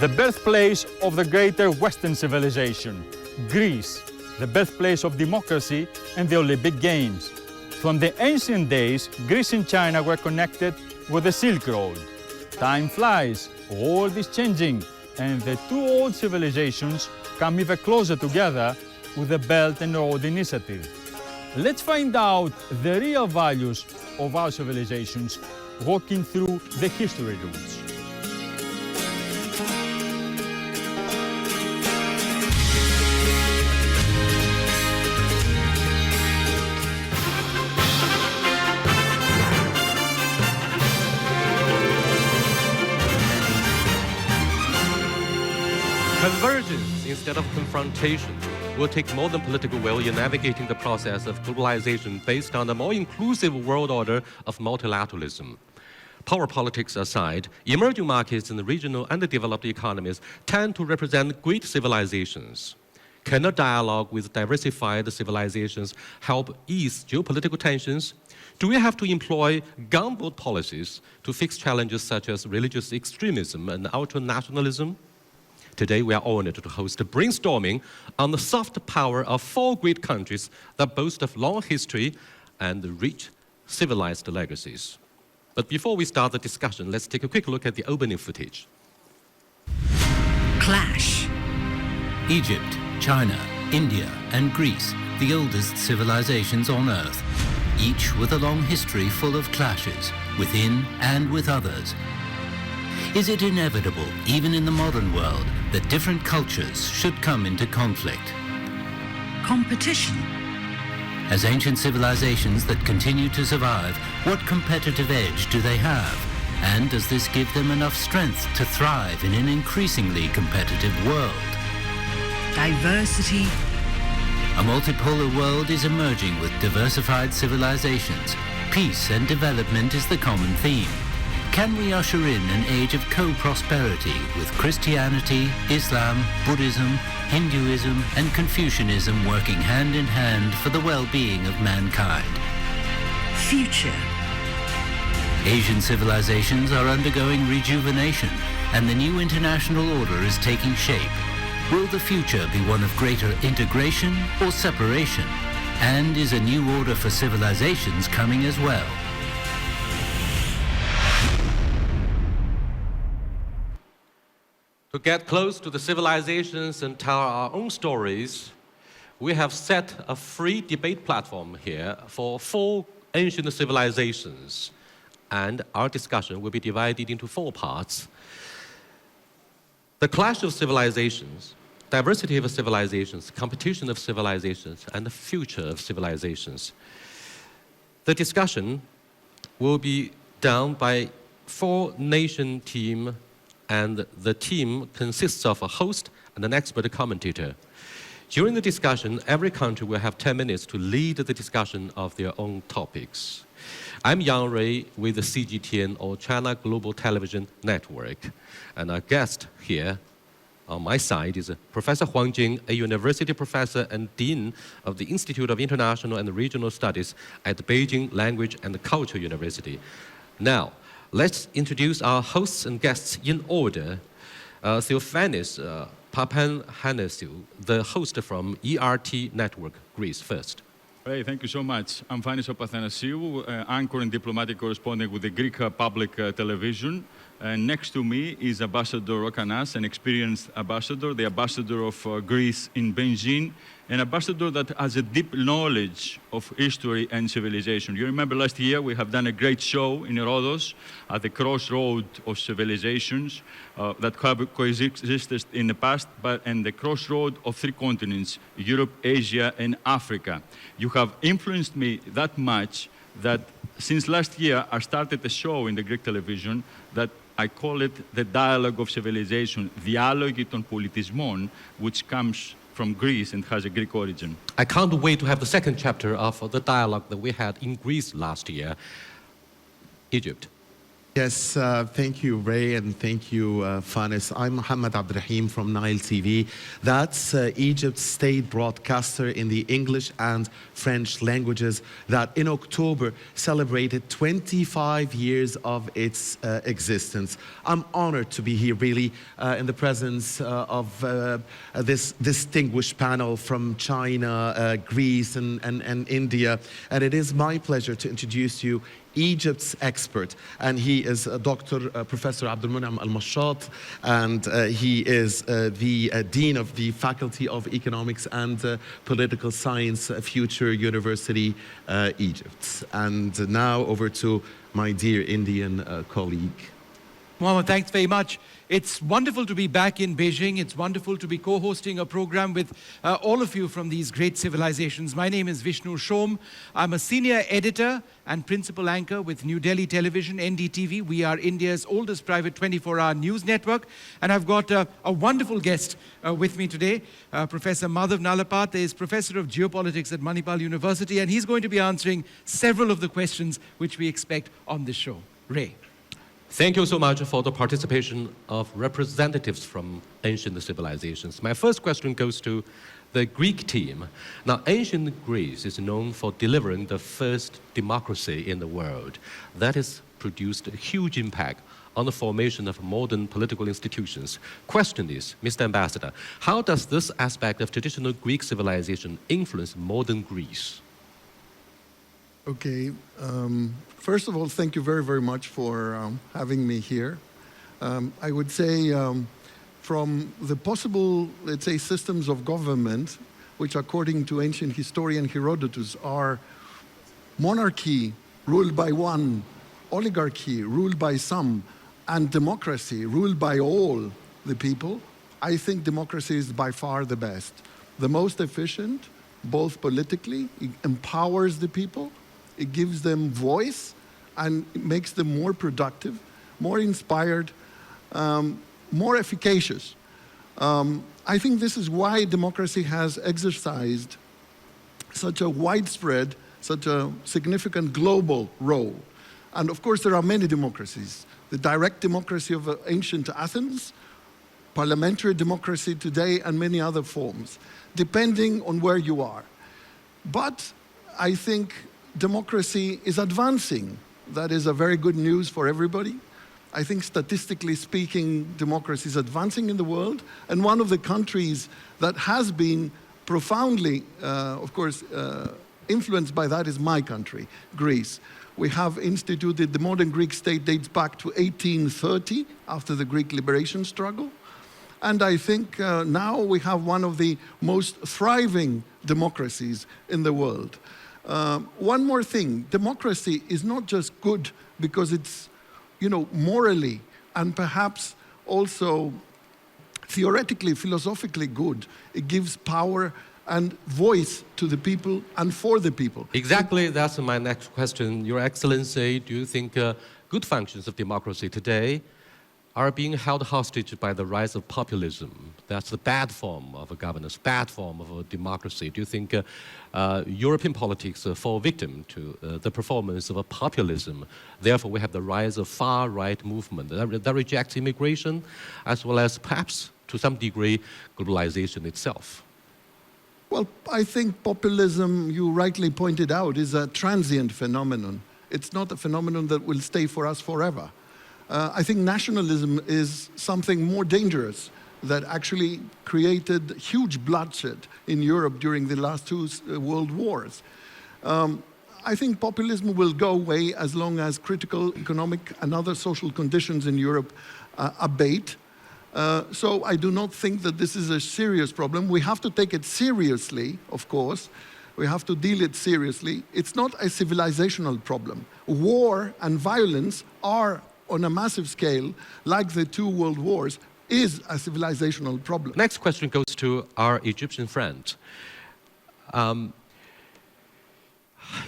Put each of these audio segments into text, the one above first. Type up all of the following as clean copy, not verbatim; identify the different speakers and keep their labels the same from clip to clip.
Speaker 1: the birthplace of the greater Western civilization, Greece, the birthplace of democracy and the Olympic Games. From the ancient days, Greece and China were connected with the Silk Road. Time flies, world is changing, and the two old civilizations come even closer together with the Belt and Road Initiative. Let's find out the real values of our civilizations, walking through the history routes.
Speaker 2: Convergence instead of confrontation will take more than political will in navigating the process of globalization based on a more inclusive world order of multilateralism. Power politics aside, emerging markets in the regional and the developed economies tend to represent great civilizations. Can a dialogue with diversified civilizations help ease geopolitical tensions? Do we have to employ gunboat policies to fix challenges such as religious extremism and ultranationalism? Today, we are honored to host a brainstorming on the soft power of four great countries that boast of long history and rich civilized legacies. But before we start the discussion, let's take a quick look at the opening footage.
Speaker 3: Clash.
Speaker 4: Egypt, China, India, and Greece, the oldest civilizations on Earth, each with a long history full of clashes, within and with others. Is it inevitable, even in the modern world, that different cultures should come into conflict?
Speaker 3: Competition.
Speaker 4: As ancient civilizations that continue to survive, what competitive edge do they have? And does this give them enough strength to thrive in an increasingly competitive world?
Speaker 3: Diversity.
Speaker 4: A multipolar world is emerging with diversified civilizations. Peace and development is the common theme. Can we usher in an age of co-prosperity with Christianity, Islam, Buddhism, Hinduism, and Confucianism working hand in hand for the well-being of mankind?
Speaker 3: Future.
Speaker 4: Asian civilizations are undergoing rejuvenation, and the new international order is taking shape. Will the future be one of greater integration or separation? And is a new order for civilizations coming as well?
Speaker 2: To get close to the civilizations and tell our own stories, we have set a free debate platform here for four ancient civilizations. And our discussion will be divided into four parts. The clash of civilizations, diversity of civilizations, competition of civilizations, and the future of civilizations. The discussion will be done by four-nation team, and the team consists of a host and an expert commentator. During the discussion, every country will have 10 minutes to lead the discussion of their own topics. I'm Yang Rui with the CGTN, or China Global Television Network. And our guest here on my side is Professor Huang Jing, a university professor and dean of the Institute of International and Regional Studies at the Beijing Language and Culture University. Now, let's introduce our hosts and guests in order. Fánης, Papafanassiou, the host from ERT Network, Greece, first.
Speaker 1: Hey, thank you so much. I'm Fánης Papafanassiou, anchor and diplomatic correspondent with the Greek public television. And next to me is Ambassador Rokanas, an experienced ambassador, the ambassador of Greece in Beijing, an ambassador that has a deep knowledge of history and civilization. You remember last year we have done a great show in Rhodos at the crossroad of civilizations that have coexisted in the past, and the crossroad of three continents, Europe, Asia, and Africa. You have influenced me that much that since last year I started a show in the Greek television that I call it the Dialogue of Civilization, Διάλογοι Πολιτισμών, which comes from Greece and has a Greek origin.
Speaker 2: I can't wait to have the second chapter of the dialogue that we had in Greece last year. Egypt.
Speaker 5: Yes, thank you, Ray, and thank you, Fánης. I'm Mohammed Abdurrahim from Nile TV. That's Egypt's state broadcaster in the English and French languages that in October celebrated 25 years of its existence. I'm honored to be here, really, in the presence of this distinguished panel from China, Greece, and India. And it is my pleasure to introduce you Egypt's expert, and he is Dr. Professor Abdelmunam Al-Mashat, and he is the Dean of the Faculty of Economics and Political Science, Future University, Egypt. And now over to my dear Indian colleague.
Speaker 6: Mohammed, thanks very much. It's wonderful to be back in Beijing. It's wonderful to be co-hosting a program with all of you from these great civilizations. My name is Vishnu Shom. I'm a senior editor and principal anchor with New Delhi Television, NDTV. We are India's oldest private 24-hour news network. And I've got a wonderful guest with me today. Professor Madhav Nalapat is Professor of Geopolitics at Manipal University, and he's going to be answering several of the questions which we expect on this show. Ray.
Speaker 2: Thank you so much for the participation of representatives from ancient civilizations. My first question goes to the Greek team. Now, ancient Greece is known for delivering the first democracy in the world. That has produced a huge impact on the formation of modern political institutions. Question is, Mr. Ambassador, how does this aspect of traditional Greek civilization influence modern Greece?
Speaker 7: Okay. First of all, thank you very, very much for having me here. I would say from the possible, let's say, systems of government, which according to ancient historian Herodotus are monarchy ruled by one, oligarchy ruled by some, and democracy ruled by all the people, I think democracy is by far the best. The most efficient, both politically, it empowers the people, it gives them voice, and it makes them more productive, more inspired, more efficacious. I think this is why democracy has exercised such a widespread, such a significant global role. And of course, there are many democracies. The direct democracy of ancient Athens, parliamentary democracy today, and many other forms, depending on where you are. But I think democracy is advancing. That is a very good news for everybody. I think statistically speaking, democracy is advancing in the world. And one of the countries that has been profoundly, of course, influenced by that is my country, Greece. We have instituted, the modern Greek state dates back to 1830, after the Greek liberation struggle. And I think now we have one of the most thriving democracies in the world. One more thing, democracy is not just good because it's, morally and perhaps also theoretically, philosophically good. It gives power and voice to the people and for the people.
Speaker 2: Exactly, that's my next question. Your Excellency, do you think good functions of democracy today are being held hostage by the rise of populism? That's the bad form of a governance, bad form of a democracy. Do you think European politics fall victim to the performance of a populism? Therefore, we have the rise of far-right movement that rejects immigration, as well as perhaps, to some degree, globalization itself.
Speaker 7: Well, I think populism, you rightly pointed out, is a transient phenomenon. It's not a phenomenon that will stay for us forever. I think nationalism is something more dangerous that actually created huge bloodshed in Europe during the last two world wars. I think populism will go away as long as critical economic and other social conditions in Europe abate. So I do not think that this is a serious problem. We have to take it seriously, of course. We have to deal it seriously. It's not a civilizational problem. War and violence are on a massive scale, like the two world wars, is a civilizational problem.
Speaker 2: Next question goes to our Egyptian friend.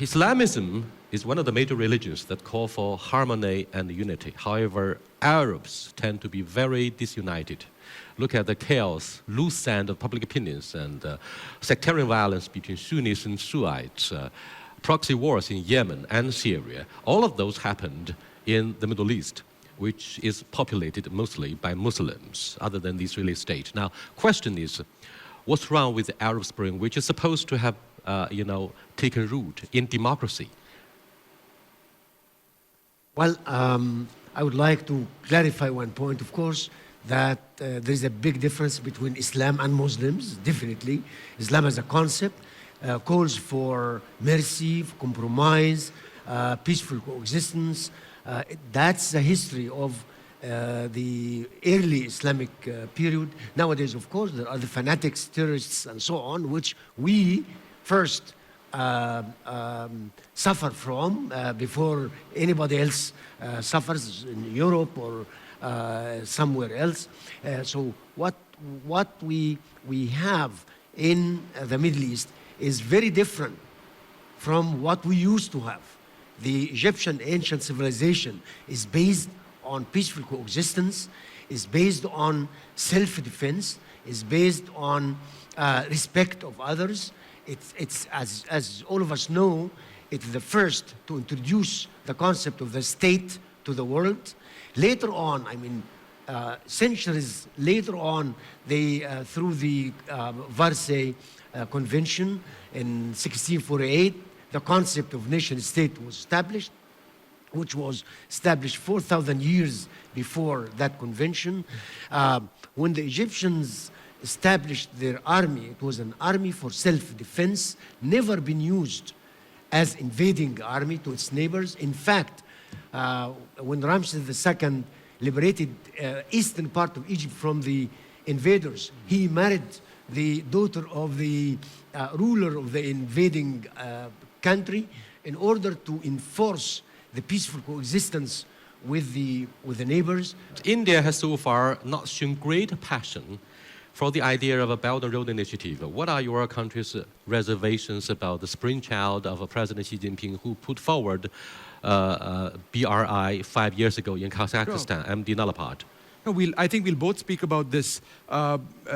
Speaker 2: Islamism is one of the major religions that call for harmony and unity. However, Arabs tend to be very disunited. Look at the chaos, loose sand of public opinions, and sectarian violence between Sunnis and Shiites, proxy wars in Yemen and Syria. All of those happened in the Middle East, which is populated mostly by Muslims, other than the Israeli state. Now, question is, what's wrong with the Arab Spring, which is supposed to have, taken root in democracy?
Speaker 8: Well, I would like to clarify one point, of course, that there is a big difference between Islam and Muslims, definitely. Islam as a concept calls for mercy, for compromise, peaceful coexistence. That's the history of the early Islamic period. Nowadays, of course, there are the fanatics, terrorists, and so on, which we first suffer from before anybody else suffers in Europe or somewhere else. So what we have in the Middle East is very different from what we used to have. The Egyptian ancient civilization is based on peaceful coexistence, is based on self-defense, is based on respect of others. It's as all of us know, it's the first to introduce the concept of the state to the world. Later on, centuries later on, they through the Versailles Convention in 1648, the concept of nation-state was established, which was established 4,000 years before that convention. When the Egyptians established their army, it was an army for self-defense, never been used as invading army to its neighbors. In fact, when Ramses II liberated eastern part of Egypt from the invaders, he married the daughter of the ruler of the invading country in order to enforce the peaceful coexistence with the neighbors.
Speaker 2: India has so far not shown great passion for the idea of a Belt and Road Initiative. What are your country's reservations about the springchild of President Xi Jinping, who put forward BRI 5 years ago in Kazakhstan, MD Nalapad?
Speaker 6: No, I think we'll both speak about this,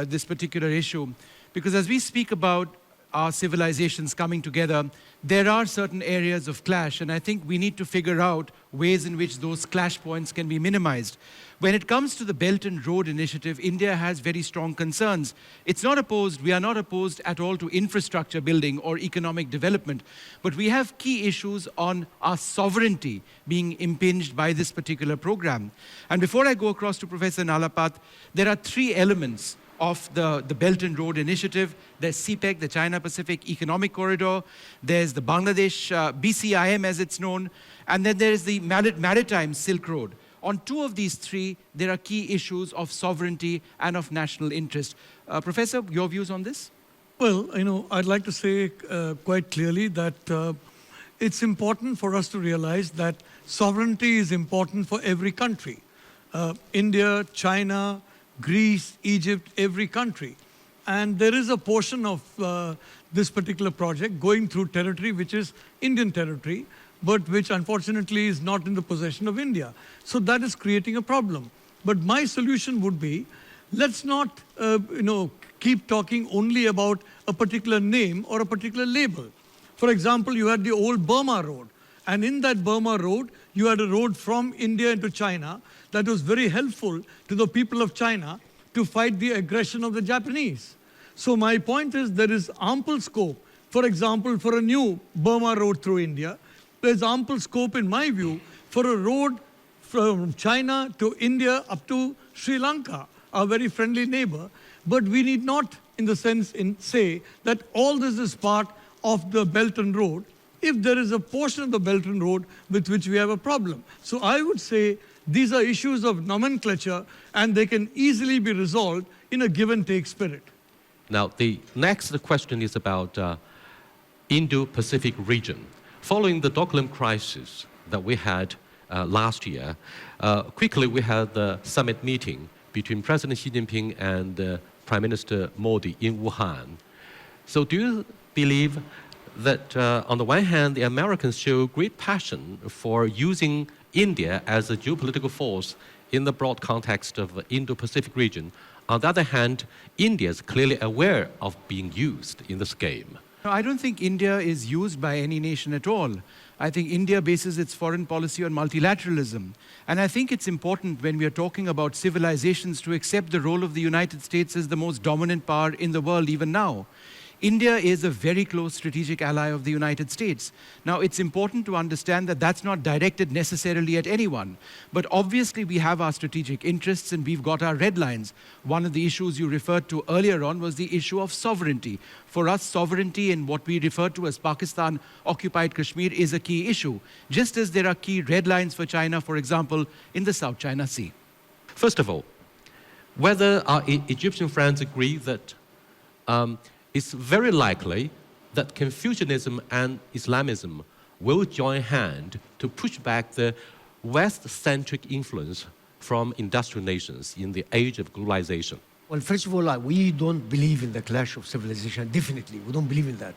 Speaker 6: this particular issue, because as we speak about our civilizations coming together, there are certain areas of clash, and I think we need to figure out ways in which those clash points can be minimized. When it comes to the Belt and Road Initiative, India has very strong concerns. It's not opposed, we are not opposed at all to infrastructure building or economic development, but we have key issues on our sovereignty being impinged by this particular program. And before I go across to Professor Nalapat, there are three elements of the Belt and Road Initiative. There's CPEC, the China-Pacific Economic Corridor. There's the Bangladesh BCIM, as it's known. And then there is the Maritime Silk Road. On two of these three, there are key issues of sovereignty and of national interest. Professor, your views on this?
Speaker 9: Well, I'd like to say quite clearly that it's important for us to realize that sovereignty is important for every country. India, China, Greece, Egypt, every country. And there is a portion of this particular project going through territory which is Indian territory, but which unfortunately is not in the possession of India. So that is creating a problem. But my solution would be, let's not keep talking only about a particular name or a particular label. For example, you had the old Burma Road. And in that Burma Road, you had a road from India into China that was very helpful to the people of China to fight the aggression of the Japanese. So my point is there is ample scope, for example, for a new Burma Road through India. There's ample scope, in my view, for a road from China to India up to Sri Lanka, our very friendly neighbor. But we need not, in the sense, say that all this is part of the Belt and Road, if there is a portion of the Belt and Road with which we have a problem. So I would say these are issues of nomenclature, and they can easily be resolved in a give-and-take spirit.
Speaker 2: Now, the next question is about Indo-Pacific region. Following the Doklam crisis that we had last year, quickly we had the summit meeting between President Xi Jinping and Prime Minister Modi in Wuhan. So do you believe that on the one hand, the Americans show great passion for using India as a geopolitical force in the broad context of the Indo-Pacific region? On the other hand, India is clearly aware of being used in this game.
Speaker 6: No, I don't think India is used by any nation at all. I think India bases its foreign policy on multilateralism. And I think it's important when we are talking about civilizations to accept the role of the United States as the most dominant power in the world even now. India is a very close strategic ally of the United States. Now, it's important to understand that that's not directed necessarily at anyone. But obviously, we have our strategic interests and we've got our red lines. One of the issues you referred to earlier on was the issue of sovereignty. For us, sovereignty in what we refer to as Pakistan-occupied Kashmir is a key issue, just as there are key red lines for China, for example, in the South China Sea.
Speaker 2: First of all, whether our Egyptian friends agree that it's very likely that Confucianism and Islamism will join hand to push back the West-centric influence from industrial nations in the age of globalization.
Speaker 8: Well, first of all, we don't believe in the clash of civilization, definitely. We don't believe in that.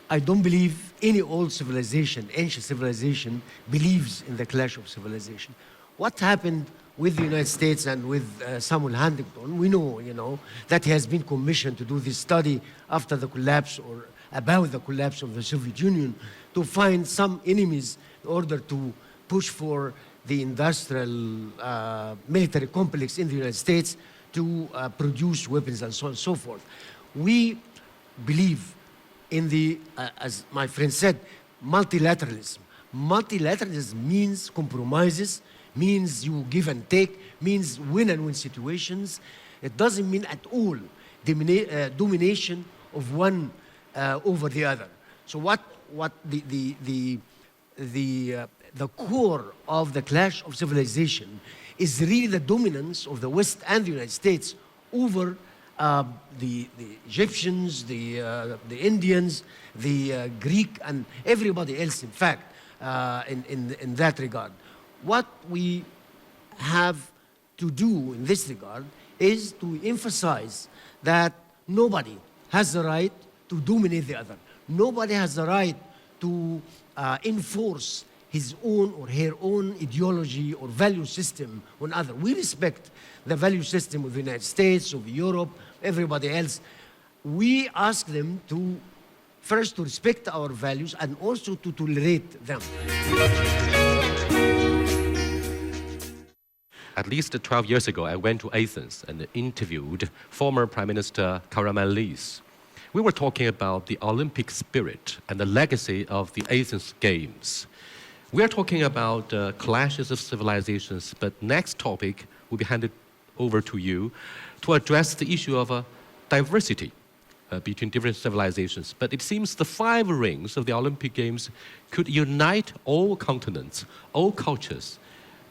Speaker 8: I don't believe any old civilization, ancient civilization, believes in the clash of civilization. What happened with the United States and with Samuel Huntington, we know, that he has been commissioned to do this study after the collapse or about the collapse of the Soviet Union to find some enemies in order to push for the industrial military complex in the United States to produce weapons and so on and so forth. We believe in the, as my friend said, multilateralism. Multilateralism means compromises, means you give and take, means win and win situations. It doesn't mean at all domination of one over the other. So what the core of the clash of civilization is really the dominance of the West and the United States over the Egyptians, the Indians, the Greek, and everybody else, in fact, in that regard. What we have to do in this regard is to emphasize that nobody has the right to dominate the other. Nobody has the right to enforce his own or her own ideology or value system on others. We respect the value system of the United States, of Europe, everybody else. We ask them to first to respect our values and also to tolerate them.
Speaker 2: At least 12 years ago, I went to Athens and interviewed former Prime Minister Karamanlis. We were talking about the Olympic spirit and the legacy of the Athens Games. We are talking about clashes of civilizations, but next topic will be handed over to you to address the issue of diversity between different civilizations. But it seems the 5 rings of the Olympic Games could unite all continents, all cultures,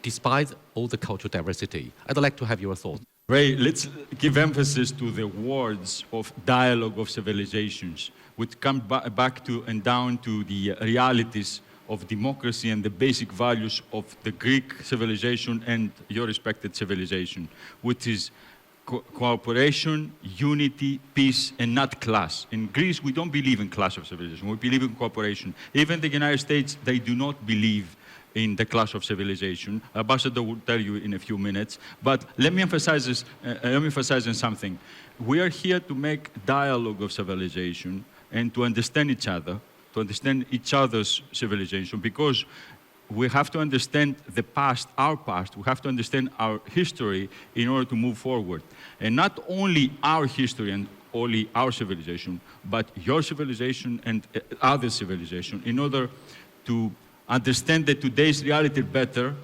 Speaker 2: despite all the cultural diversity. I'd like to have your thoughts.
Speaker 1: Ray, let's give emphasis to the words of dialogue of civilizations, which come back to and down to the realities of democracy and the basic values of the Greek civilization and your respected civilization, which is cooperation, unity, peace, and not class. In Greece, we don't believe in clash of civilization. We believe in cooperation. Even the United States, they do not believe in the clash of civilization. Ambassador will tell you in a few minutes. But let me emphasize on something. We are here to make dialogue of civilization and to understand each other, to understand each other's civilization, because we have to understand the past, our past. We have to understand our history in order to move forward. And not only our history and only our civilization, but your civilization and other civilization, in order to understand that today's reality better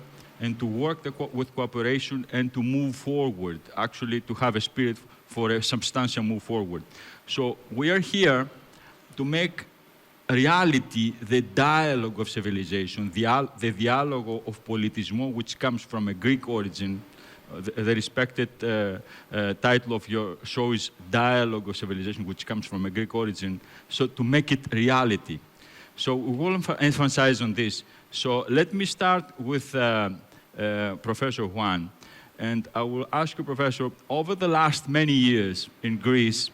Speaker 1: and to work with cooperation and to move forward, actually to have a spirit for a substantial move forward. So we are here to make reality the dialogue of civilization, the Dialogo of Politismon, which comes from a Greek origin. The respected title of your show is Dialogue of Civilization, which comes from a Greek origin. So to make it reality. So we will emphasize on this. So let me start with Professor Juan. And I will ask you, Professor, over the last many years in Greece,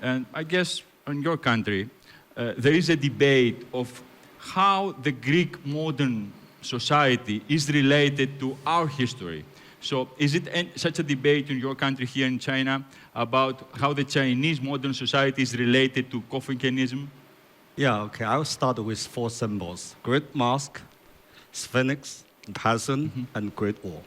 Speaker 1: and I guess in your country, there is a debate of how the Greek modern society is related to our history. So is it such a debate in your country here in China about how the Chinese modern society is related to Confucianism?
Speaker 10: Yeah, okay. I'll start with 4 symbols: Great Mosque, Sphinx, Person, and Great Wall.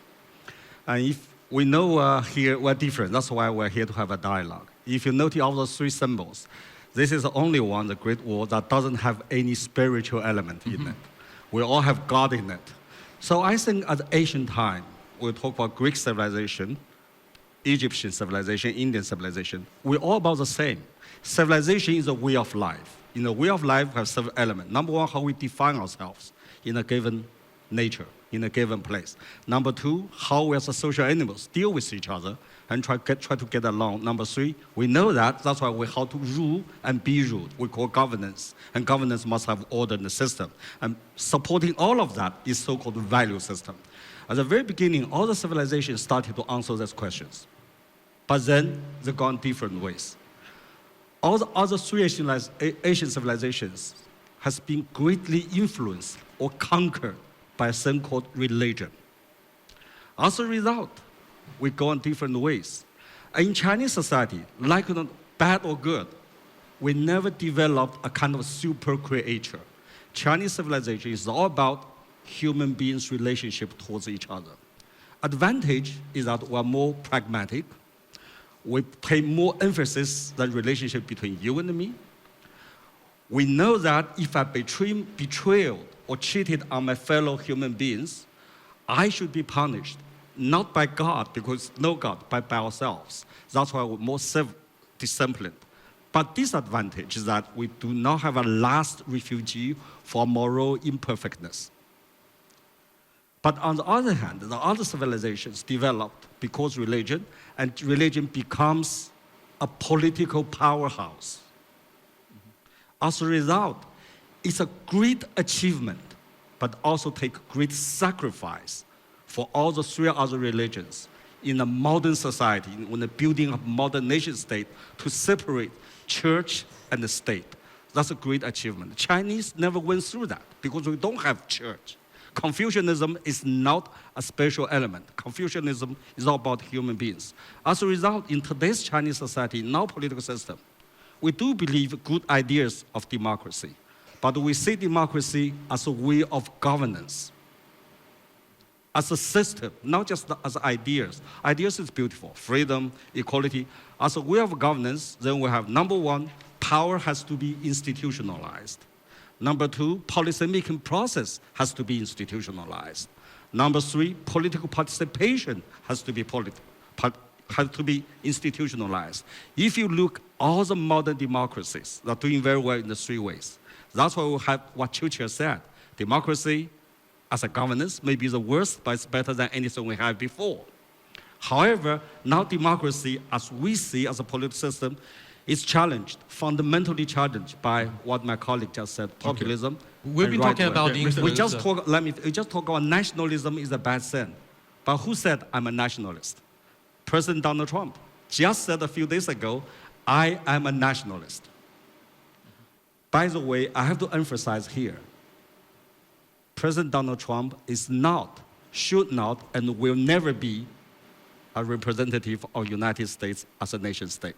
Speaker 10: And if we know here we're different, that's why we're here to have a dialogue. If you notice all those 3 symbols, this is the only one, the Great Wall, that doesn't have any spiritual element in it. We all have God in it. So I think at ancient time, we talk about Greek civilization, Egyptian civilization, Indian civilization. We're all about the same. Civilization is a way of life. In a way of life, we have several elements. Number 1, how we define ourselves in a given nature, in a given place. Number 2, how we as a social animals deal with each other and try to get along. Number 3, we know that. That's why we how to rule and be ruled. We call governance. And governance must have order in the system. And supporting all of that is so-called value system. At the very beginning, all the civilizations started to answer these questions. But then they gone different ways. All the other 3 Asian civilizations has been greatly influenced or conquered by a thing called religion. As a result, we go in different ways. In Chinese society, like bad or good, we never developed a kind of super creator. Chinese civilization is all about human beings' relationship towards each other. Advantage is that we're more pragmatic. We pay more emphasis on the relationship between you and me. We know that if I betrayed or cheated on my fellow human beings, I should be punished, not by God, because no God, but by ourselves. That's why we're more self-disciplined. But disadvantage is that we do not have a last refuge for moral imperfectness. But on the other hand, the other civilizations developed because religion, and religion becomes a political powerhouse. As a result, it's a great achievement, but also take great sacrifice for all the 3 other religions in a modern society, in the building of modern nation state, to separate church and the state. That's a great achievement. Chinese never went through that because we don't have church. Confucianism is not a special element. Confucianism is all about human beings. As a result, in today's Chinese society, in our political system, we do believe good ideas of democracy, but we see democracy as a way of governance, as a system, not just as ideas. Ideas is beautiful, freedom, equality. As a way of governance, then we have, number 1, power has to be institutionalized. Number 2, policy-making process has to be institutionalized. Number 3, political participation has to be institutionalized. If you look, all the modern democracies are doing very well in the 3 ways. That's why we have what Churchill said. Democracy as a governance may be the worst, but it's better than anything we had before. However, now democracy, as we see as a political system, is challenged, fundamentally challenged by what my colleague just said, populism.
Speaker 2: Okay. We've been talking about the influence.
Speaker 10: We just talk about nationalism is a bad sin. But who said I'm a nationalist? President Donald Trump just said a few days ago, I am a nationalist. By the way, I have to emphasize here, President Donald Trump is not, should not, and will never be a representative of the United States as a nation state.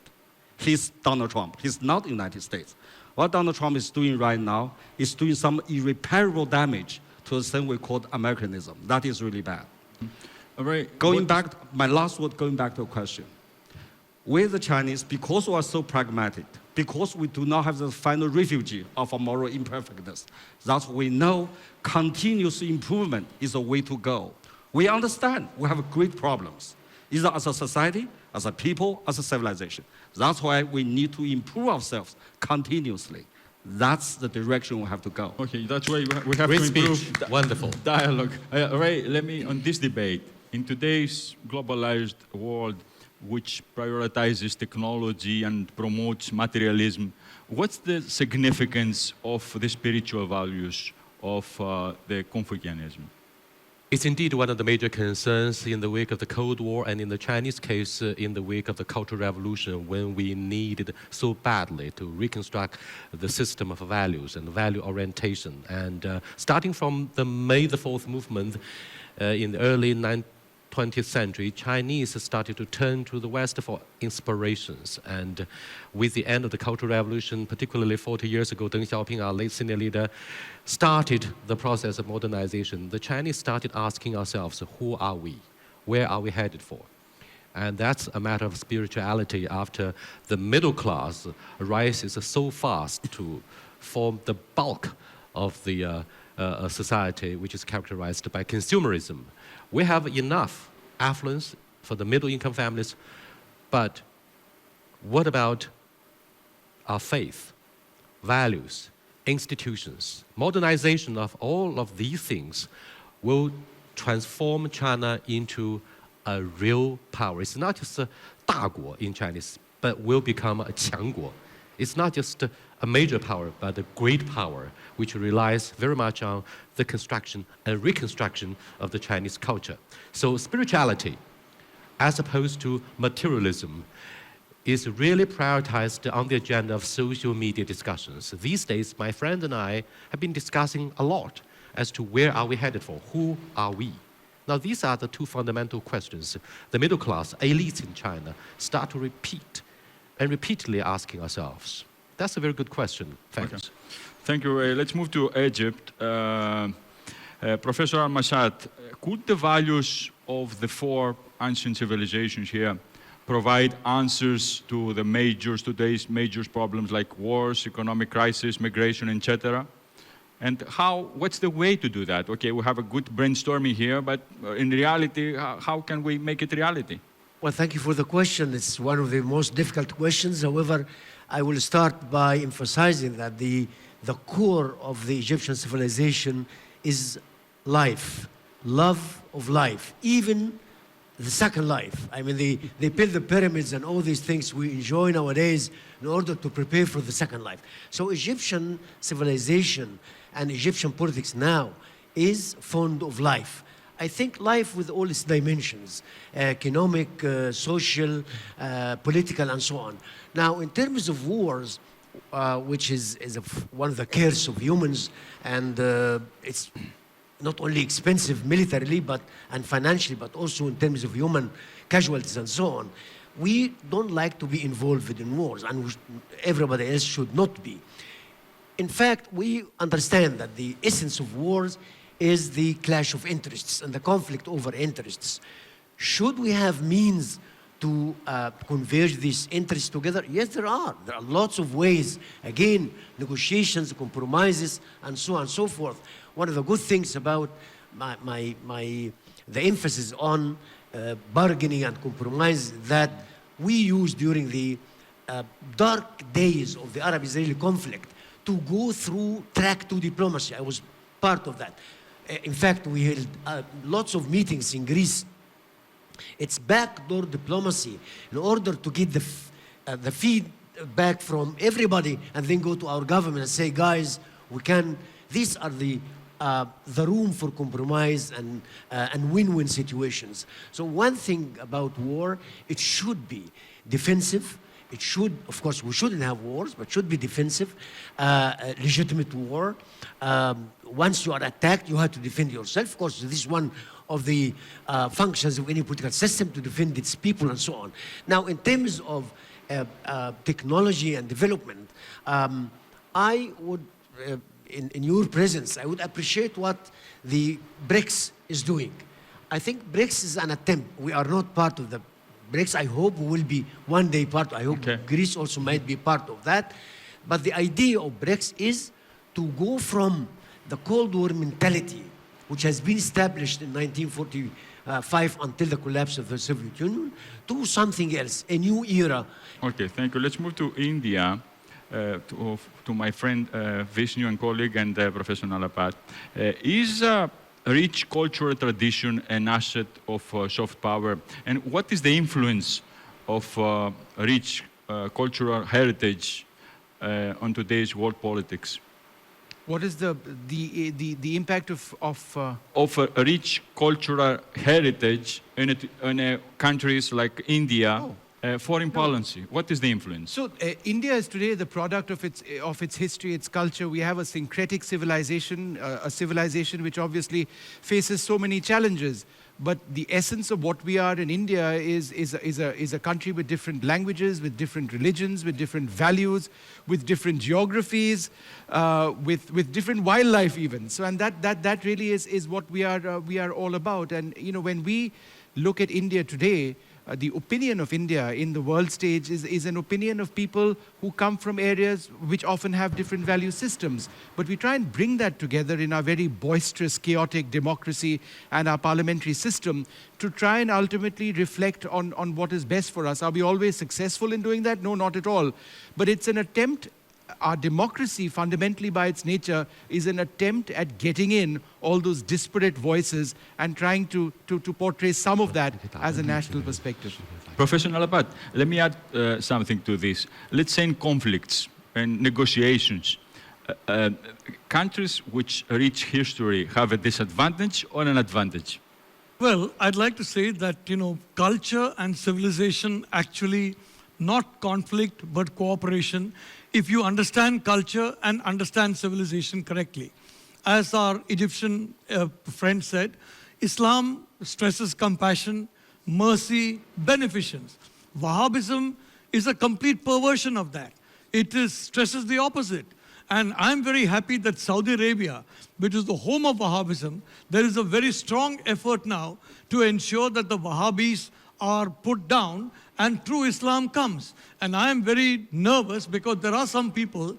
Speaker 10: He's Donald Trump. He's not the United States. What Donald Trump is doing right now is doing some irreparable damage to the thing we call Americanism. That is really bad.
Speaker 1: All right.
Speaker 10: My last word, going back to a question. We, the Chinese, because we are so pragmatic, because we do not have the final refuge of a moral imperfectness, that we know continuous improvement is a way to go. We understand we have great problems, either as a society, as a people, as a civilization. That's why we need to improve ourselves continuously. That's the direction we have to go.
Speaker 1: Okay, that's why we have
Speaker 2: Great
Speaker 1: to improve
Speaker 2: speech. Wonderful.
Speaker 1: dialogue. Ray, let me, on this debate, in today's globalized world, which prioritizes technology and promotes materialism, what's the significance of the spiritual values of the Confucianism?
Speaker 2: It's indeed one of the major concerns in the wake of the Cold War, and in the Chinese case, in the wake of the Cultural Revolution, when we needed so badly to reconstruct the system of values and value orientation. And starting from the May the 4th movement in the early 20th century, Chinese started to turn to the West for inspirations. And with the end of the Cultural Revolution, particularly 40 years ago, Deng Xiaoping, our late senior leader, started the process of modernization. The Chinese started asking ourselves, who are we? Where are we headed for? And that's a matter of spirituality after the middle class rises so fast to form the bulk of the society, which is characterized by consumerism. We have enough affluence for the middle-income families, but what about our faith, values, institutions? Modernization of all of these things will transform China into a real power. It's not just a 大国 in Chinese, but will become a 强国. It's not just a major power, but a great power, which relies very much on the construction and reconstruction of the Chinese culture. So spirituality, as opposed to materialism, is really prioritized on the agenda of social media discussions. These days, my friend and I have been discussing a lot as to where are we headed for, who are we? Now, these are the two fundamental questions the middle class, elites in China, start to repeat and repeatedly asking ourselves. That's a very good question. Thanks.
Speaker 1: Okay. Thank you. Let's move to Egypt. Professor Al-Mashad, could the values of the four ancient civilizations here provide answers to today's major problems like wars, economic crisis, migration, etc.? And what's the way to do that? Okay, we have a good brainstorming here, but in reality, how can we make it reality?
Speaker 8: Well, thank you for the question. It's one of the most difficult questions. However, I will start by emphasizing that the core of the Egyptian civilization is life, love of life, even the second life. I mean, they built the pyramids and all these things we enjoy nowadays in order to prepare for the second life. So Egyptian civilization and Egyptian politics now is fond of life. I think life with all its dimensions, economic, social, political, and so on. Now, in terms of wars, which is one of the cares of humans, and it's not only expensive militarily and financially, but also in terms of human casualties and so on, we don't like to be involved in wars, and everybody else should not be. In fact, we understand that the essence of wars is the clash of interests and the conflict over interests. Should we have means to converge these interests together? Yes, there are. There are lots of ways. Again, negotiations, compromises, and so on and so forth. One of the good things about the emphasis on bargaining and compromise that we used during the dark days of the Arab-Israeli conflict to go through track 2 diplomacy. I was part of that. In fact, we held lots of meetings in Greece. It's backdoor diplomacy in order to get the feedback from everybody and then go to our government and say, guys, these are the room for compromise and win-win situations. So one thing about war, it should be defensive. It should, of course, we shouldn't have wars, but should be defensive, legitimate war. Once you are attacked, you have to defend yourself. Of course, this is one of the functions of any political system, to defend its people and so on. Now, in terms of technology and development, I would, in your presence, I would appreciate what the BRICS is doing. I think BRICS is an attempt. We are not part of the BRICS. I hope we will be one day part. I hope Greece also might be part of that. But the idea of BRICS is to go from the Cold War mentality, which has been established in 1945 until the collapse of the Soviet Union, to something else, a new era.
Speaker 1: Okay, thank you. Let's move to India, to my friend Vishnu and colleague and Professor Nalapat. Is rich cultural tradition an asset of soft power? And what is the influence of rich cultural heritage on today's world politics?
Speaker 6: What is the impact of
Speaker 1: a rich cultural heritage in countries like India Foreign policy, what is the influence?
Speaker 6: So India is today the product of its history, its culture. We have a syncretic civilization, a civilization which obviously faces so many challenges. But the essence of what we are in India is a country with different languages, with different religions, with different values, with different geographies, with different wildlife even. So, and that really is what we are all about. And you know, when we look at India today, the opinion of India in the world stage is an opinion of people who come from areas which often have different value systems. But we try and bring that together in our very boisterous, chaotic democracy and our parliamentary system to try and ultimately reflect on what is best for us. Are we always successful in doing that? No, not at all. But it's an attempt. Our democracy, fundamentally by its nature, is an attempt at getting in all those disparate voices and trying to portray some of that as a national perspective.
Speaker 1: Professor Nalapat, let me add something to this. Let's say in conflicts and negotiations, countries which rich history have a disadvantage or an advantage?
Speaker 9: Well, I'd like to say that, you know, culture and civilization actually not conflict but cooperation if you understand culture and understand civilization correctly. As our Egyptian friend said, Islam stresses compassion, mercy, beneficence. Wahhabism is a complete perversion of that. It stresses the opposite. And I'm very happy that Saudi Arabia, which is the home of Wahhabism, there is a very strong effort now to ensure that the Wahhabis are put down and true Islam comes. And I am very nervous because there are some people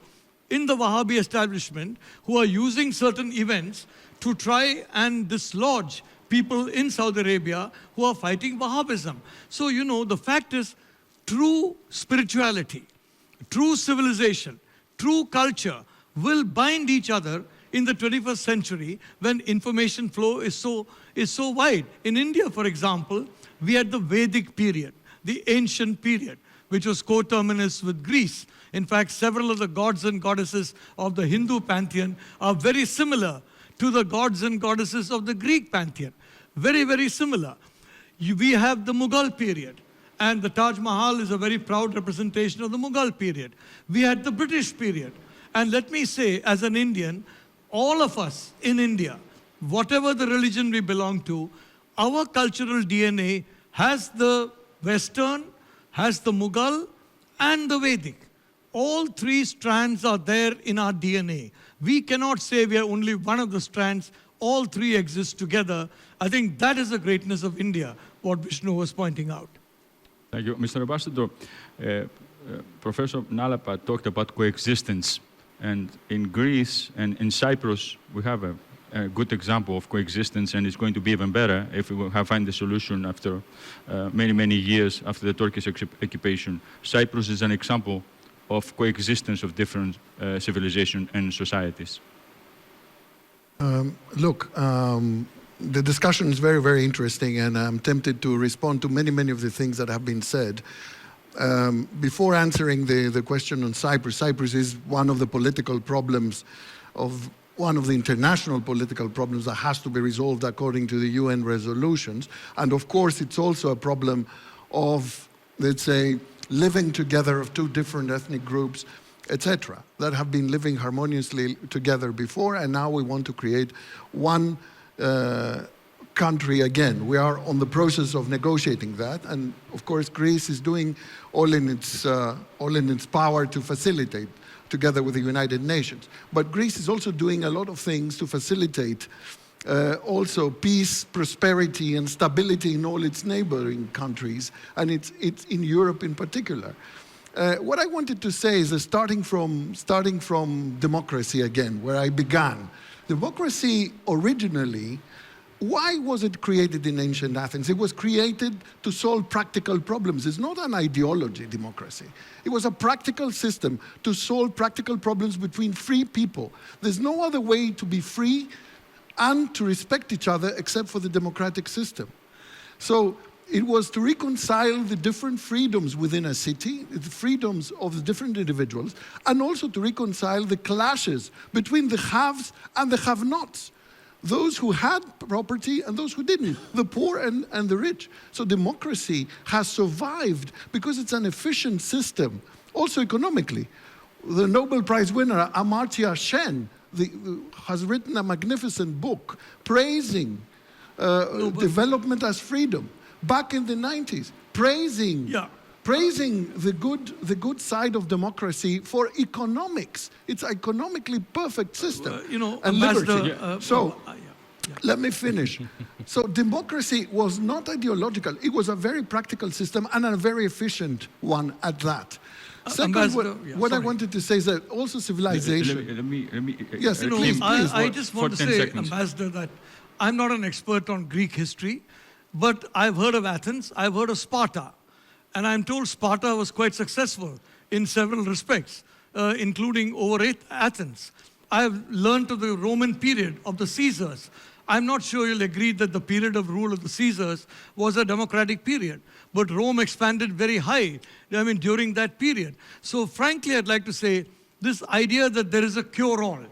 Speaker 9: in the Wahhabi establishment who are using certain events to try and dislodge people in Saudi Arabia who are fighting Wahhabism. So, you know, the fact is, true spirituality, true civilization, true culture will bind each other in the 21st century when information flow is so wide. In India, for example, we had the Vedic period, the ancient period, which was coterminous with Greece. In fact, several of the gods and goddesses of the Hindu pantheon are very similar to the gods and goddesses of the Greek pantheon. Very, very similar. We have the Mughal period, and the Taj Mahal is a very proud representation of the Mughal period. We had the British period. And let me say, as an Indian, all of us in India, whatever the religion we belong to, our cultural DNA has the Western, has the Mughal, and the Vedic. All three strands are there in our DNA. We cannot say we are only one of the strands. All three exist together. I think that is the greatness of India, what Vishnu was pointing out.
Speaker 1: Thank you. Mr. Ambassador, Professor Nalapat talked about coexistence. And in Greece and in Cyprus, we have a good example of coexistence, and it's going to be even better if we will find the solution after many, many years after the Turkish occupation. Cyprus is an example of coexistence of different civilizations and societies.
Speaker 7: The discussion is very, very interesting, and I'm tempted to respond to many, many of the things that have been said. Before answering the question on Cyprus, Cyprus is one of the political problems one of the international political problems that has to be resolved according to the UN resolutions. And of course, it's also a problem of, let's say, living together of two different ethnic groups, etc., that have been living harmoniously together before, and now we want to create one country again. We are on the process of negotiating that, and of course Greece is doing all in its power to facilitate, together with the United Nations. But Greece is also doing a lot of things to facilitate also peace, prosperity, and stability in all its neighboring countries, and it's in Europe in particular. What I wanted to say is that starting from democracy again, where I began. Democracy originally, why was it created in ancient Athens? It was created to solve practical problems. It's not an ideology, democracy. It was a practical system to solve practical problems between free people. There's no other way to be free and to respect each other except for the democratic system. So it was to reconcile the different freedoms within a city, the freedoms of the different individuals, and also to reconcile the clashes between the haves and the have-nots. those who had property and those who didn't, the poor and the rich. So democracy has survived because it's an efficient system, also economically. The Nobel Prize winner, Amartya Sen, has written a magnificent book praising development as freedom. Back in the 90s, praising the good side of democracy for economics. It's an economically perfect system. And liberty. Let me finish. So democracy was not ideological. It was a very practical system and a very efficient one at that. Second, what I wanted to say is that also civilization.
Speaker 1: Let me
Speaker 7: yes, please.
Speaker 9: I just want to say, Ambassador, that I'm not an expert on Greek history, but I've heard of Athens, I've heard of Sparta. And I'm told Sparta was quite successful in several respects, including over Athens. I've learned of the Roman period of the Caesars. I'm not sure you'll agree that the period of rule of the Caesars was a democratic period. But Rome expanded very high, during that period. So frankly, I'd like to say, this idea that there is a cure-all,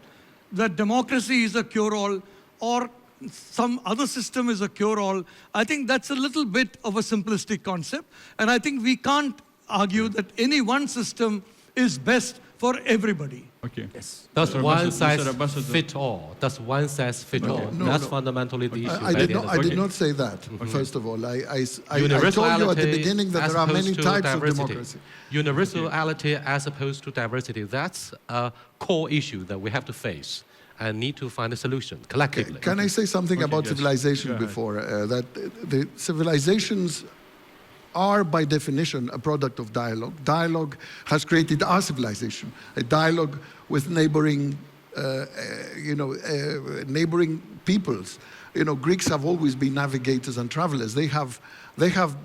Speaker 9: that democracy is a cure-all, or some other system is a cure-all, I think that's a little bit of a simplistic concept. And I think we can't argue that any one system is best for everybody.
Speaker 1: Okay.
Speaker 2: Yes. That's one size fit all. That's one size fit all. That's fundamentally the issue.
Speaker 7: I did not say that, first of all. I told you at the beginning that there are many types of democracy.
Speaker 2: Universality as opposed to diversity, that's a core issue that we have to face and need to find a solution collectively.
Speaker 7: Can I say something about civilization before? That the civilizations are by definition a product of dialogue. Dialogue has created our civilization, a dialogue with neighboring peoples. Greeks have always been navigators and travelers. They have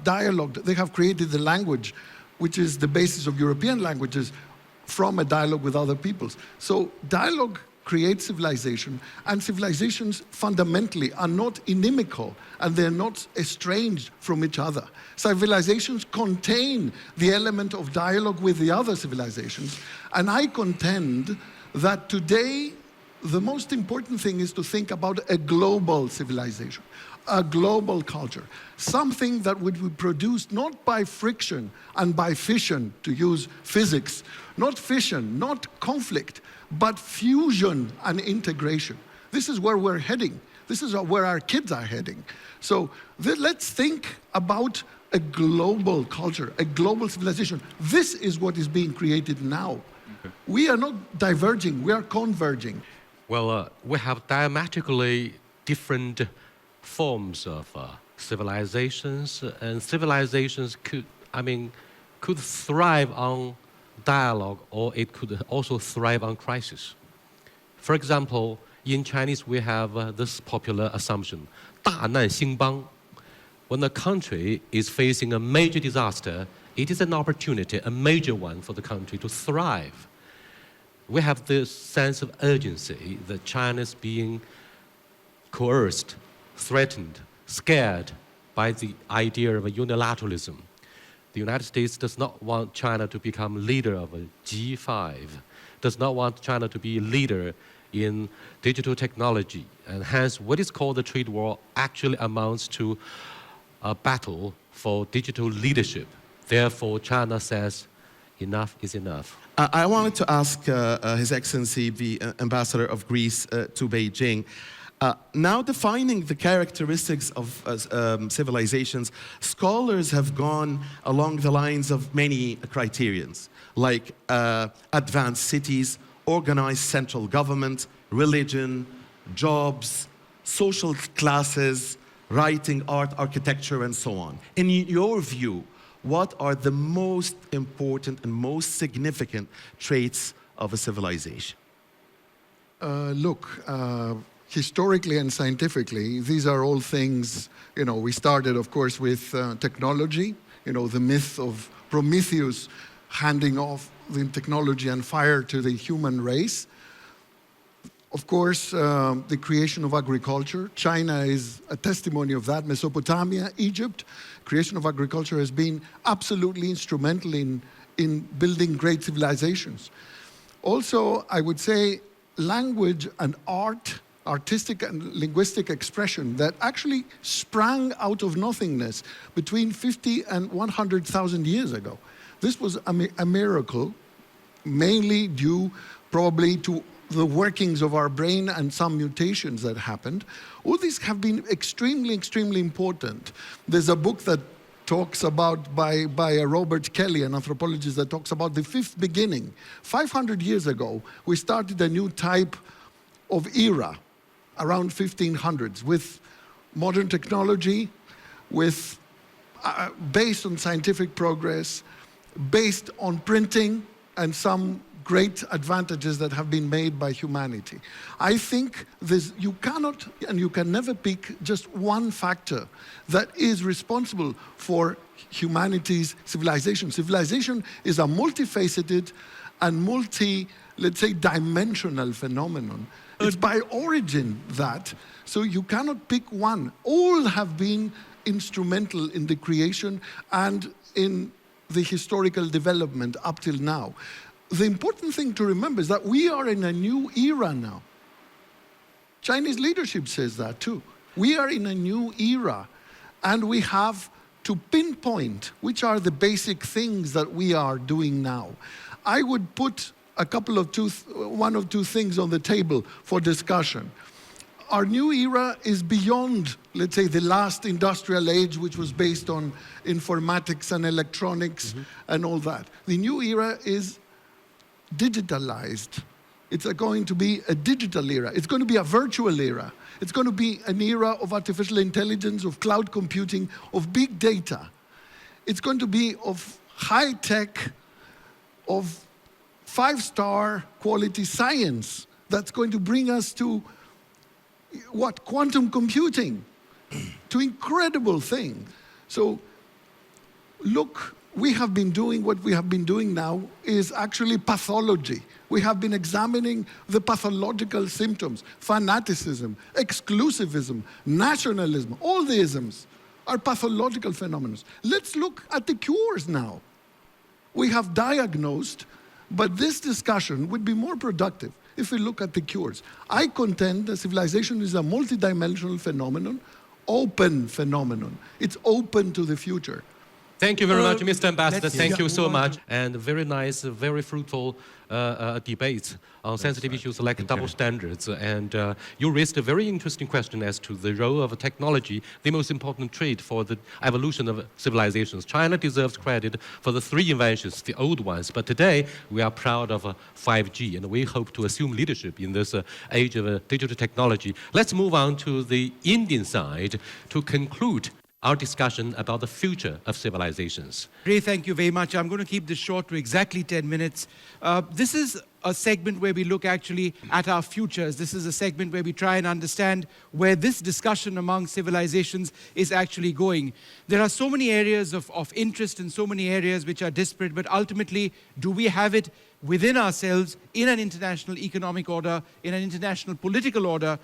Speaker 7: dialogued, they have created the language, which is the basis of European languages, from a dialogue with other peoples. So dialogue creates civilization, and civilizations fundamentally are not inimical and they're not estranged from each other. Civilizations contain the element of dialogue with the other civilizations, and I contend that today the most important thing is to think about a global civilization, a global culture, something that would be produced not by friction and by fission, to use physics, not fission, not conflict, but fusion and integration. This is where we're heading. This is where our kids are heading. So let's think about a global culture, a global civilization. This is what is being created now. Okay. We are not diverging, we are converging.
Speaker 2: Well, we have diametrically different forms of civilizations, and civilizations could thrive on dialogue, or it could also thrive on crisis. For example, in Chinese we have this popular assumption, 大难兴邦. When a country is facing a major disaster, it is an opportunity, a major one, for the country to thrive. We have this sense of urgency that China is being coerced, threatened, scared by the idea of a unilateralism. The United States does not want China to become leader of a G5, does not want China to be a leader in digital technology. And hence, what is called the trade war actually amounts to a battle for digital leadership. Therefore, China says, enough is enough.
Speaker 5: I wanted to ask His Excellency, the Ambassador of Greece to Beijing, now defining the characteristics of civilizations, scholars have gone along the lines of many criterions, like advanced cities, organized central government, religion, jobs, social classes, writing, art, architecture, and so on. In your view, what are the most important and most significant traits of a civilization?
Speaker 7: Historically and scientifically, these are all things, we started, of course, with technology, the myth of Prometheus handing off the technology and fire to the human race. Of course, the creation of agriculture. China is a testimony of that. Mesopotamia, Egypt, creation of agriculture has been absolutely instrumental in building great civilizations. Also, I would say language and art artistic and linguistic expression that actually sprang out of nothingness between 50 and 100,000 years ago. This was a miracle, mainly due probably to the workings of our brain and some mutations that happened. All these have been extremely, extremely important. There's a book that talks about by Robert Kelly, an anthropologist, that talks about the fifth beginning. 500 years ago, we started a new type of era around 1500s with modern technology, with based on scientific progress, based on printing and some great advantages that have been made by humanity. I think you cannot and you can never pick just one factor that is responsible for humanity's civilization. Civilization is a multifaceted and let's say, dimensional phenomenon. It's by origin that, so you cannot pick one. All have been instrumental in the creation and in the historical development up till now. The important thing to remember is that we are in a new era now. Chinese leadership says that too. We are in a new era, and we have to pinpoint which are the basic things that we are doing now. I would put one of two things on the table for discussion. Our new era is beyond, let's say, the last industrial age, which was based on informatics and electronics and all that. The new era is digitalized. It's going to be a digital era. It's going to be a virtual era. It's going to be an era of artificial intelligence, of cloud computing, of big data. It's going to be of high tech, of 5-star quality science that's going to bring us to quantum computing, to incredible things. So look, what we have been doing now is actually pathology. We have been examining the pathological symptoms, fanaticism, exclusivism, nationalism, all the isms are pathological phenomena. Let's look at the cures now. We have diagnosed, but this discussion would be more productive if we look at the cures. I contend that civilization is a multidimensional phenomenon, open phenomenon. It's open to the future.
Speaker 2: Thank you very much, Mr. Ambassador. Thank you so much. And very nice, very fruitful debate on sensitive issues like double standards. And you raised a very interesting question as to the role of technology, the most important trait for the evolution of civilizations. China deserves credit for the 3 inventions, the old ones. But today, we are proud of 5G, and we hope to assume leadership in this age of digital technology. Let's move on to the Indian side to conclude our discussion about the future of civilizations.
Speaker 6: Ray, thank you very much. I'm going to keep this short to exactly 10 minutes. This is a segment where we look actually at our futures. This is a segment where we try and understand where this discussion among civilizations is actually going. There are so many areas of interest and so many areas which are disparate, but ultimately, do we have it within ourselves in an international economic order, in an international political order,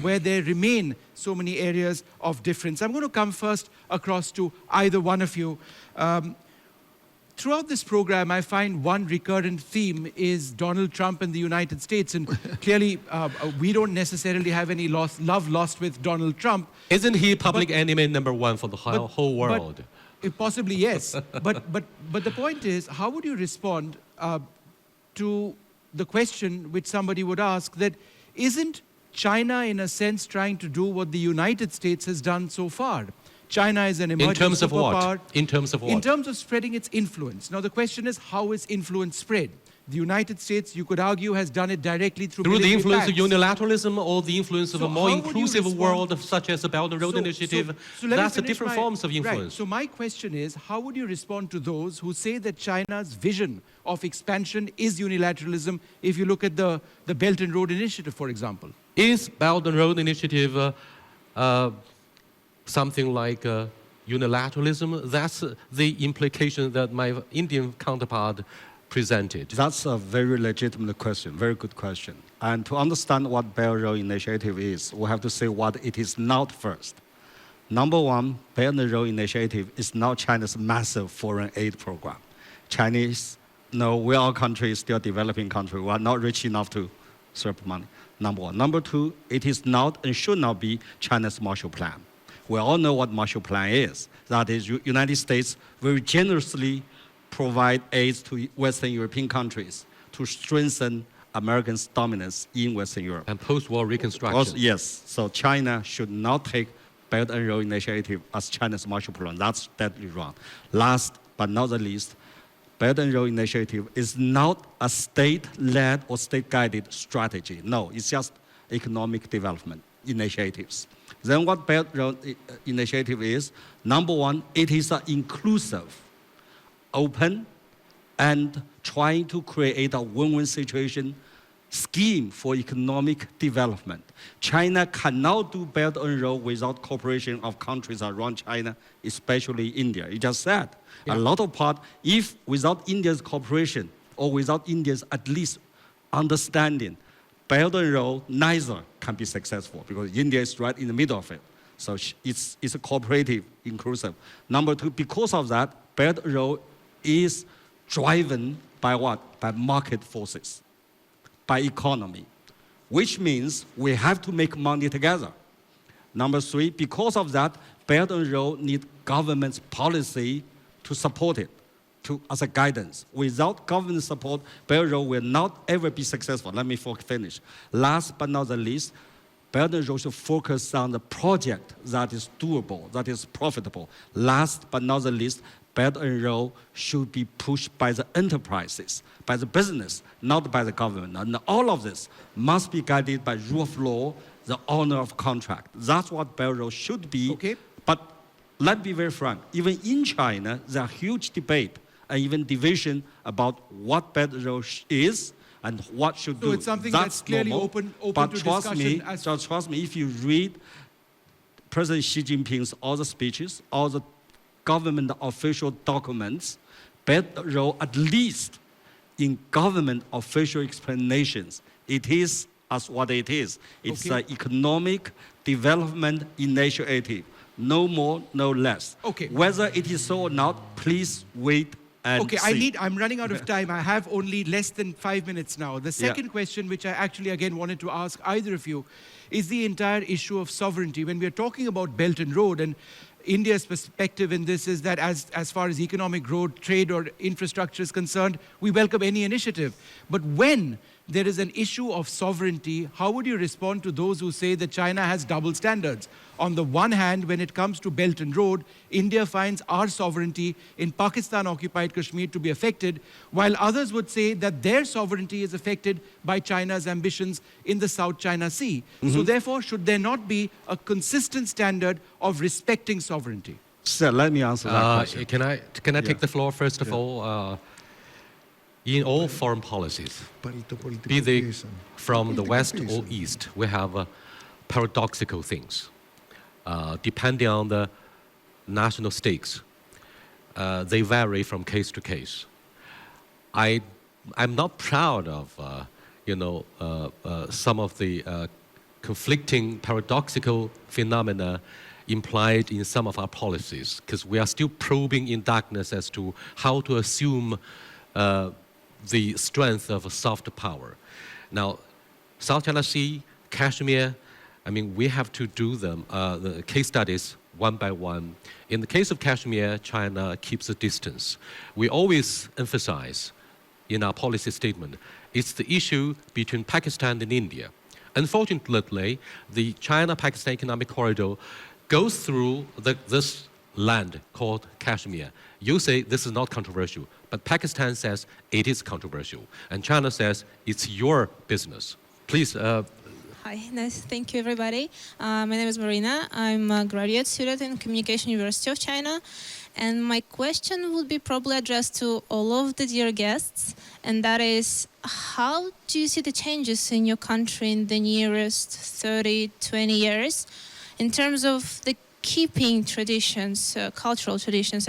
Speaker 6: where there remain so many areas of difference? I'm going to come first across to either one of you. Throughout this program, I find one recurrent theme is Donald Trump and the United States. And clearly, we don't necessarily have any love lost with Donald Trump.
Speaker 2: Isn't he public enemy number 1 for the whole world?
Speaker 6: Possibly, yes. but the point is, how would you respond to the question which somebody would ask that isn't China, in a sense, trying to do what the United States has done so far? China is an emerging superpower.
Speaker 2: In terms of what? In terms of what?
Speaker 6: In terms of spreading its influence. Now, the question is, how is influence spread? The United States, you could argue, has done it directly through
Speaker 2: the influence
Speaker 6: pacts.
Speaker 2: of unilateralism or the influence of a more inclusive world, such as the Belt and Road Initiative. That's a different forms of influence.
Speaker 6: Right. So my question is, how would you respond to those who say that China's vision of expansion is unilateralism, if you look at the Belt and Road Initiative, for example?
Speaker 2: Is Belt and Road Initiative something like unilateralism? That's the implication that my Indian counterpart presented.
Speaker 10: That's a very legitimate question, very good question. And to understand what Belt and Road Initiative is, we have to say what it is not first. Number one, Belt and Road Initiative is not China's massive foreign aid program. We are a country, still developing country. We are not rich enough to money. Number one. Number two, it is not and should not be China's Marshall Plan. We all know what Marshall Plan is. That is, United States very generously provide aid to Western European countries to strengthen Americans' dominance in Western Europe.
Speaker 2: And post-war reconstruction.
Speaker 10: Also, yes, so China should not take Belt and Road Initiative as China's Marshall Plan. That's deadly wrong. Last but not the least, Belt and Road Initiative is not a state-led or state-guided strategy. No, it's just economic development initiatives. Then what Belt and Road Initiative is, number one, it is an inclusive, open, and trying to create a win-win situation scheme for economic development. China cannot do Belt and Road without cooperation of countries around China, especially India. You just said. Yeah. A lot of part, if without India's cooperation or without India's at least understanding, Belt and Road neither can be successful because India is right in the middle of it. So it's a cooperative, inclusive. Number two, because of that, Belt and Road is driven by what? By market forces, by economy, which means we have to make money together. Number three, because of that, Belt and Road need government's policy to support it, as a guidance. Without government support, Belt and Road will not ever be successful. Let me finish. Last but not the least, Belt and Road should focus on the project that is doable, that is profitable. Last but not the least, Belt and Road should be pushed by the enterprises, by the business, not by the government. And all of this must be guided by rule of law, the honor of contract. That's what Belt and Road should be.
Speaker 6: Okay.
Speaker 10: But let's be very frank. Even in China, there are huge debate and even division about what Belt and Road is and what should do.
Speaker 6: So it's something that's clearly open
Speaker 10: but
Speaker 6: to
Speaker 10: trust
Speaker 6: discussion.
Speaker 10: Trust me, if you read President Xi Jinping's all the speeches, all the government official documents, Belt and Road, at least in government official explanations, it is as what it is. It's an economic development initiative. No more, no less.
Speaker 6: Okay.
Speaker 10: Whether it is so or not, please wait and see.
Speaker 6: I'm running out of time. I have only less than 5 minutes now. The second question, which I actually again wanted to ask either of you, is the entire issue of sovereignty. When we're talking about Belt and Road, and India's perspective in this is that as far as economic growth, trade or infrastructure is concerned, we welcome any initiative. But when there is an issue of sovereignty, how would you respond to those who say that China has double standards? On the one hand, when it comes to Belt and Road, India finds our sovereignty in Pakistan-occupied Kashmir to be affected, while others would say that their sovereignty is affected by China's ambitions in the South China Sea. So therefore, should there not be a consistent standard of respecting sovereignty?
Speaker 10: Sir, let me answer that question.
Speaker 2: Can I take the floor first of all? In all foreign policies, be they from the West or East, we have paradoxical things. Depending on the national stakes, they vary from case to case. I'm not proud of, some of the conflicting paradoxical phenomena implied in some of our policies, because we are still probing in darkness as to how to assume the strength of a soft power. Now, South China Sea, Kashmir, we have to do the case studies one by one. In the case of Kashmir, China keeps a distance. We always emphasize in our policy statement, it's the issue between Pakistan and India. Unfortunately, the China-Pakistan Economic Corridor goes through this land called Kashmir. You say this is not controversial, but Pakistan says it is controversial, and China says it's your business. Please.
Speaker 11: Hi, thank you everybody. My name is Marina. I'm a graduate student in Communication University of China, and my question would be probably addressed to all of the dear guests, and that is, how do you see the changes in your country in the nearest 30, 20 years in terms of the keeping traditions, cultural traditions,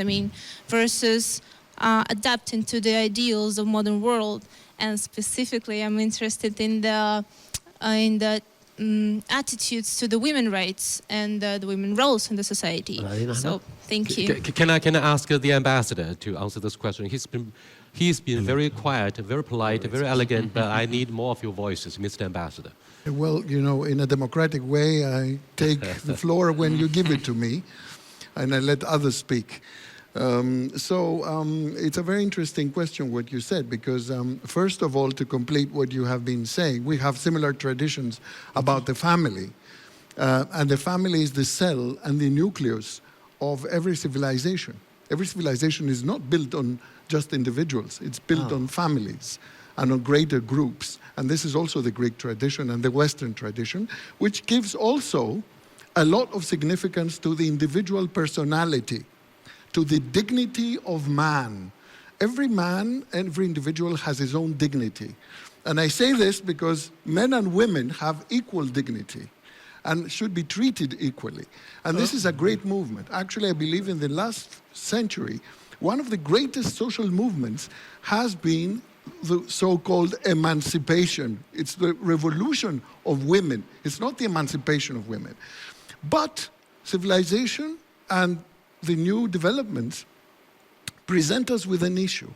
Speaker 11: versus adapting to the ideals of modern world? And specifically, I'm interested in the attitudes to the women rights and the women roles in the society. So, thank you.
Speaker 2: Can I ask the ambassador to answer this question? He's been He's been very quiet, very polite, very elegant, but I need more of your voices, Mr. Ambassador.
Speaker 7: Well, you know, in a democratic way, I take the floor when you give it to me, and I let others speak. It's a very interesting question what you said, because first of all, to complete what you have been saying, we have similar traditions about the family. And the family is the cell and the nucleus of every civilization. Every civilization is not built on just individuals. It's built on families and on greater groups. And this is also the Greek tradition and the Western tradition, which gives also a lot of significance to the individual personality, to the dignity of man. Every man, every individual has his own dignity. And I say this because men and women have equal dignity and should be treated equally. And this is a great movement. Actually, I believe in the last century, one of the greatest social movements has been the so-called emancipation. It's the revolution of women. It's not the emancipation of women. But civilization and the new developments present us with an issue.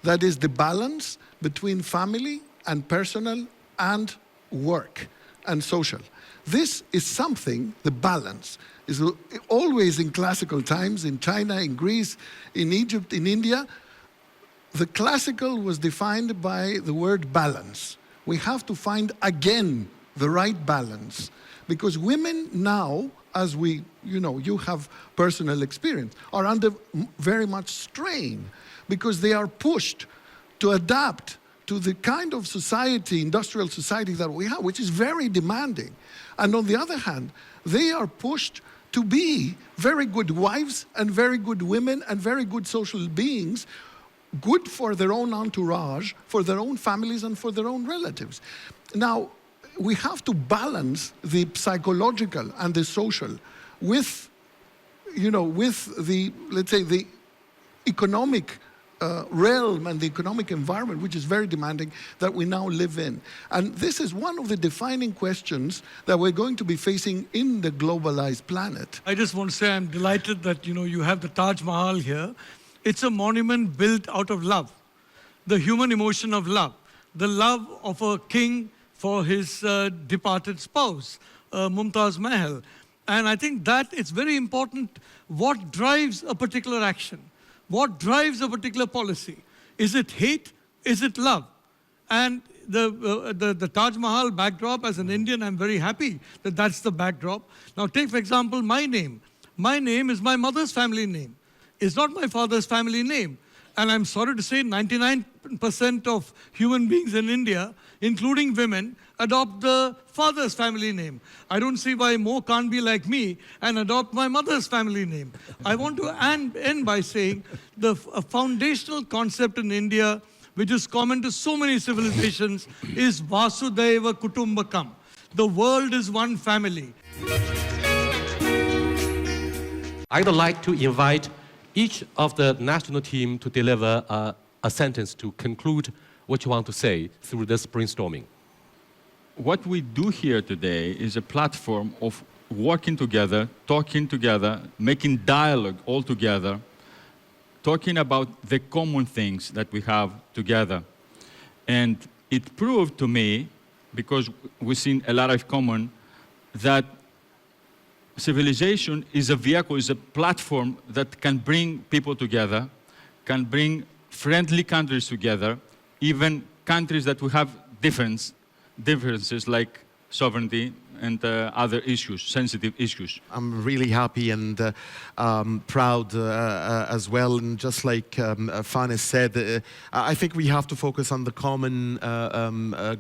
Speaker 7: That is the balance between family and personal and work and social. This is something, the balance, is always in classical times, in China, in Greece, in Egypt, in India. The classical was defined by the word balance. We have to find again the right balance, because women now, as you have personal experience, are under very much strain, because they are pushed to adapt to the kind of society, industrial society that we have, which is very demanding. And on the other hand, they are pushed to be very good wives and very good women and very good social beings, good for their own entourage, for their own families and for their own relatives. Now, we have to balance the psychological and the social with, with the, let's say, the economic realm and the economic environment, which is very demanding, that we now live in. And this is one of the defining questions that we're going to be facing in the globalized planet.
Speaker 9: I just want to say I'm delighted that, you have the Taj Mahal here. It's a monument built out of love, the human emotion of love, the love of a king for his departed spouse, Mumtaz Mahal. And I think that it's very important what drives a particular action. What drives a particular policy? Is it hate? Is it love? And the Taj Mahal backdrop, as an Indian, I'm very happy that that's the backdrop. Now take, for example, my name. My name is my mother's family name. It's not my father's family name. And I'm sorry to say 99% of human beings in India, including women, adopt the father's family name. I don't see why more can't be like me and adopt my mother's family name. I want to end by saying a foundational concept in India, which is common to so many civilizations, is Vasudhaiva Kutumbakam. The world is one family.
Speaker 2: I'd like to invite each of the national team to deliver a sentence to conclude what you want to say through this brainstorming.
Speaker 1: What we do here today is a platform of working together, talking together, making dialogue all together, talking about the common things that we have together. And it proved to me, because we've seen a lot of common, that civilization is a vehicle, is a platform that can bring people together, can bring friendly countries together, even countries that we have differences like sovereignty and other issues, sensitive issues.
Speaker 5: I'm really happy and proud as well. And just like Fánης said, I think we have to focus on the common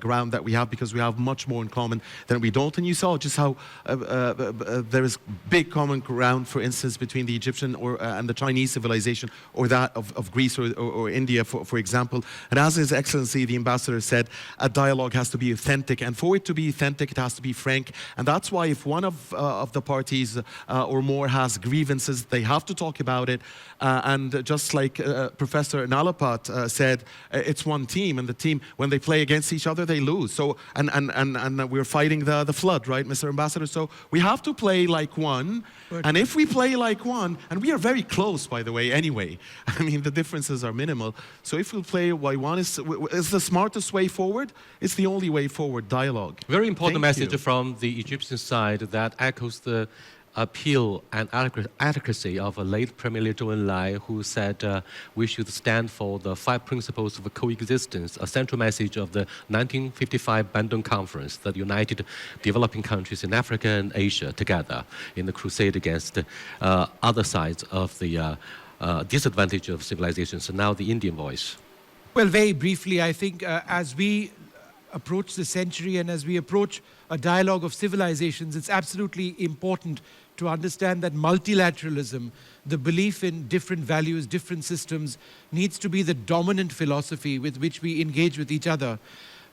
Speaker 5: ground that we have, because we have much more in common than we don't. And you saw just how there is big common ground, for instance, between the Egyptian and the Chinese civilization, or that of Greece or India, for example. And as His Excellency, the Ambassador, said, a dialogue has to be authentic. And for it to be authentic, it has to be frank And that's why if one of the parties or more has grievances, they have to talk about it. And just like Professor Nalapat said, it's one team, and the team, when they play against each other, they lose. So, and we're fighting the flood, right, Mr. Ambassador? So we have to play like one. And if we play like one, and we are very close, by the way, anyway. I mean, the differences are minimal. So if we play like one, is the smartest way forward. It's the only way forward, dialogue.
Speaker 2: Very important
Speaker 5: Thank
Speaker 2: message
Speaker 5: you.
Speaker 2: from the Egyptian side that echoes the appeal and adequacy of a late Premier Leader Zhou Enlai, who said we should stand for the 5 principles of coexistence, a central message of the 1955 Bandung Conference that united developing countries in Africa and Asia together in the crusade against other sides of the disadvantage of civilizations. And now the Indian voice.
Speaker 6: Well, very briefly, I think as we approach the century and as we approach a dialogue of civilizations, it's absolutely important to understand that multilateralism, the belief in different values, different systems, needs to be the dominant philosophy with which we engage with each other.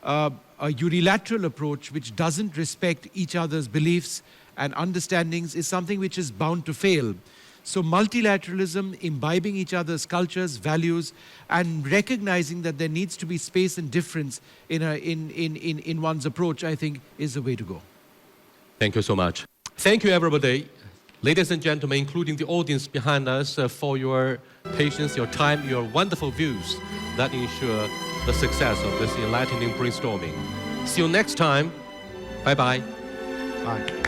Speaker 6: A unilateral approach which doesn't respect each other's beliefs and understandings is something which is bound to fail. So multilateralism, imbibing each other's cultures, values, and recognizing that there needs to be space and difference in one's approach, I think, is the way to go.
Speaker 2: Thank you so much. Thank you, everybody. Ladies and gentlemen, including the audience behind us, for your patience, your time, your wonderful views that ensure the success of this enlightening brainstorming. See you next time. Bye-bye.
Speaker 5: Bye.